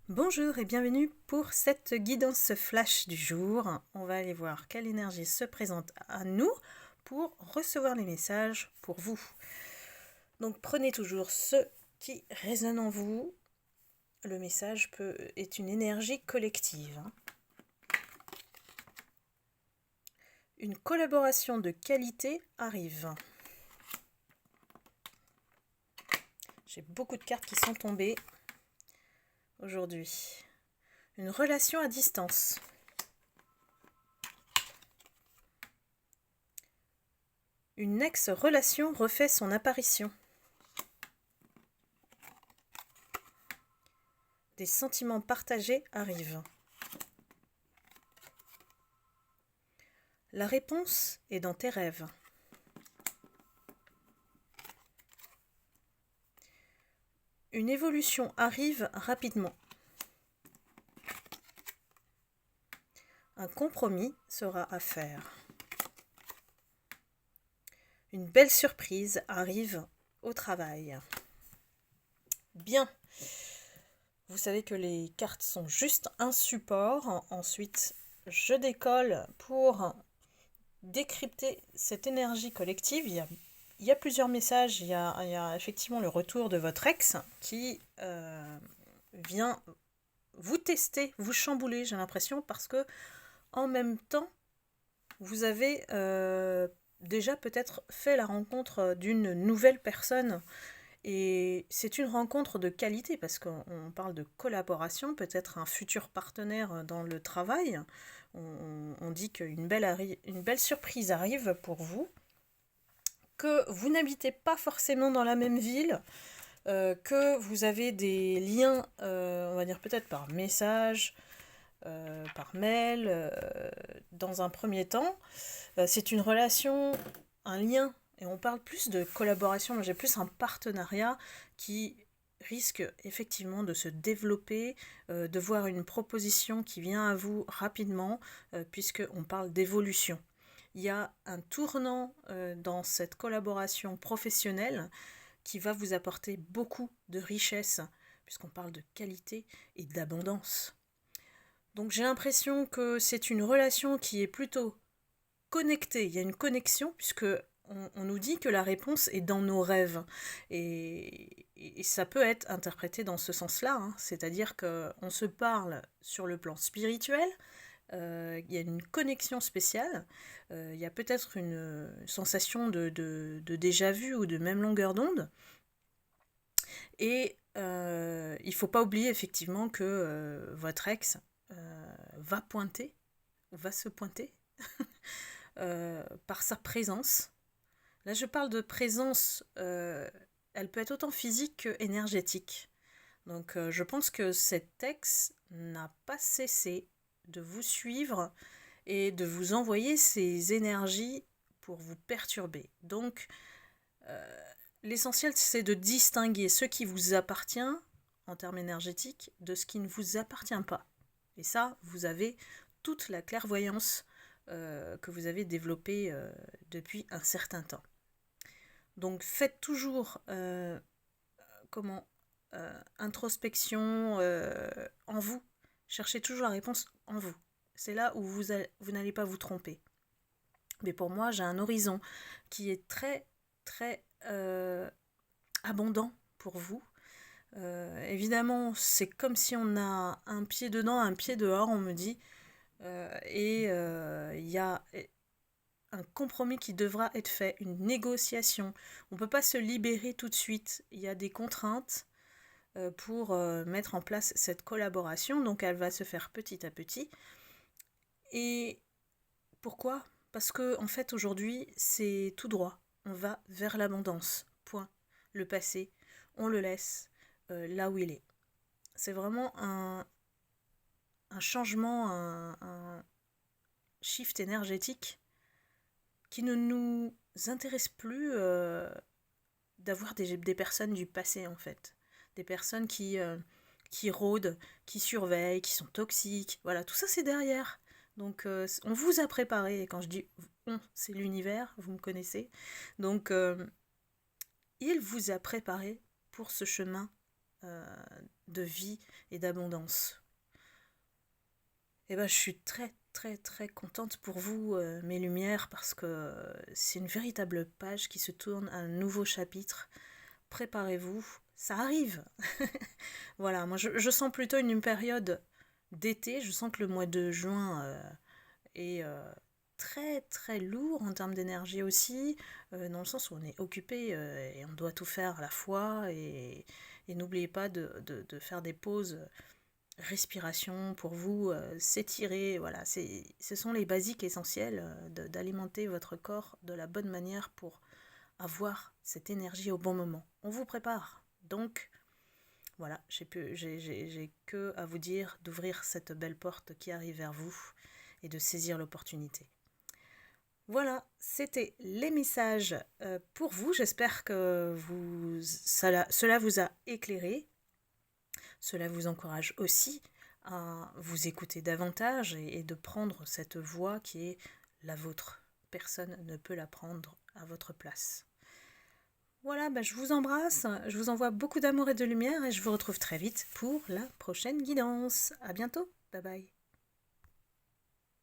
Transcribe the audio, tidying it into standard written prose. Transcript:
Bonjour et bienvenue pour cette guidance flash du jour. On va aller voir quelle énergie se présente à nous pour recevoir les messages pour vous. Donc prenez toujours ce qui résonne en vous. Le message est une énergie collective. Une collaboration de qualité arrive. J'ai beaucoup de cartes qui sont tombées aujourd'hui. Une relation à distance. Une ex-relation refait son apparition. Des sentiments partagés arrivent. La réponse est dans tes rêves. Une évolution arrive rapidement. Un compromis sera à faire. Une belle surprise arrive au travail. Bien. Vous savez que les cartes sont juste un support. Ensuite, je décolle pour décrypter cette énergie collective. Il y a plusieurs messages. Il y a effectivement le retour de votre ex qui vient vous tester, vous chambouler, j'ai l'impression, parce que en même temps, vous avez déjà peut-être fait la rencontre d'une nouvelle personne. Et c'est une rencontre de qualité parce qu'on parle de collaboration, peut-être un futur partenaire dans le travail. On dit qu'une belle surprise arrive pour vous, que vous n'habitez pas forcément dans la même ville, que vous avez des liens, on va dire peut-être par message, par mail, dans un premier temps. C'est une relation, un lien, et on parle plus de collaboration, mais j'ai plus un partenariat qui risque effectivement de se développer, de voir une proposition qui vient à vous rapidement, puisqu'on parle d'évolution. Il y a un tournant dans cette collaboration professionnelle qui va vous apporter beaucoup de richesse, puisqu'on parle de qualité et d'abondance. Donc j'ai l'impression que c'est une relation qui est plutôt connectée. Il y a une connexion puisque on nous dit que la réponse est dans nos rêves. Et ça peut être interprété dans ce sens-là, hein. C'est-à-dire qu'on se parle sur le plan spirituel, il y a une connexion spéciale, il y a peut-être une sensation de déjà-vu ou de même longueur d'onde. Et il ne faut pas oublier effectivement que votre ex va se pointer par sa présence. Là, je parle de présence, elle peut être autant physique que énergétique. Donc, je pense que cet ex n'a pas cessé de vous suivre et de vous envoyer ses énergies pour vous perturber. Donc, l'essentiel, c'est de distinguer ce qui vous appartient en termes énergétiques de ce qui ne vous appartient pas. Et ça, vous avez toute la clairvoyance que vous avez développée depuis un certain temps. Donc faites toujours introspection en vous. Cherchez toujours la réponse en vous. C'est là où vous n'allez pas vous tromper. Mais pour moi, j'ai un horizon qui est très, très abondant pour vous. Évidemment, c'est comme si on a un pied dedans, un pied dehors, on me dit. Il y a un compromis qui devra être fait, une négociation. On ne peut pas se libérer tout de suite. Il y a des contraintes pour mettre en place cette collaboration. Donc elle va se faire petit à petit. Et pourquoi ? Parce que en fait aujourd'hui c'est tout droit. On va vers l'abondance. Point. Le passé, on le laisse là où il est. C'est vraiment un changement, un shift énergétique qui ne nous intéresse plus d'avoir des personnes du passé en fait. Des personnes qui rôdent, qui surveillent, qui sont toxiques. Voilà, tout ça c'est derrière. Donc on vous a préparé, et quand je dis on, c'est l'univers, vous me connaissez. Donc il vous a préparé pour ce chemin de vie et d'abondance. Et ben, je suis très très très contente pour vous, mes lumières, parce que c'est une véritable page qui se tourne à un nouveau chapitre. Préparez-vous, ça arrive. Voilà, moi je sens plutôt une période d'été. Je sens que le mois de juin est très très lourd en termes d'énergie aussi, dans le sens où on est occupé et on doit tout faire à la fois. Et n'oubliez pas de faire des pauses respiration pour vous, s'étirer. Voilà, ce sont les basiques essentiels, d'alimenter votre corps de la bonne manière pour avoir cette énergie au bon moment. On vous prépare. Donc, voilà, j'ai que à vous dire d'ouvrir cette belle porte qui arrive vers vous et de saisir l'opportunité. Voilà, c'était les messages pour vous. J'espère que cela vous a éclairé. Cela vous encourage aussi à vous écouter davantage et de prendre cette voix qui est la vôtre. Personne ne peut la prendre à votre place. Voilà, je vous embrasse, je vous envoie beaucoup d'amour et de lumière et je vous retrouve très vite pour la prochaine guidance. À bientôt, bye bye.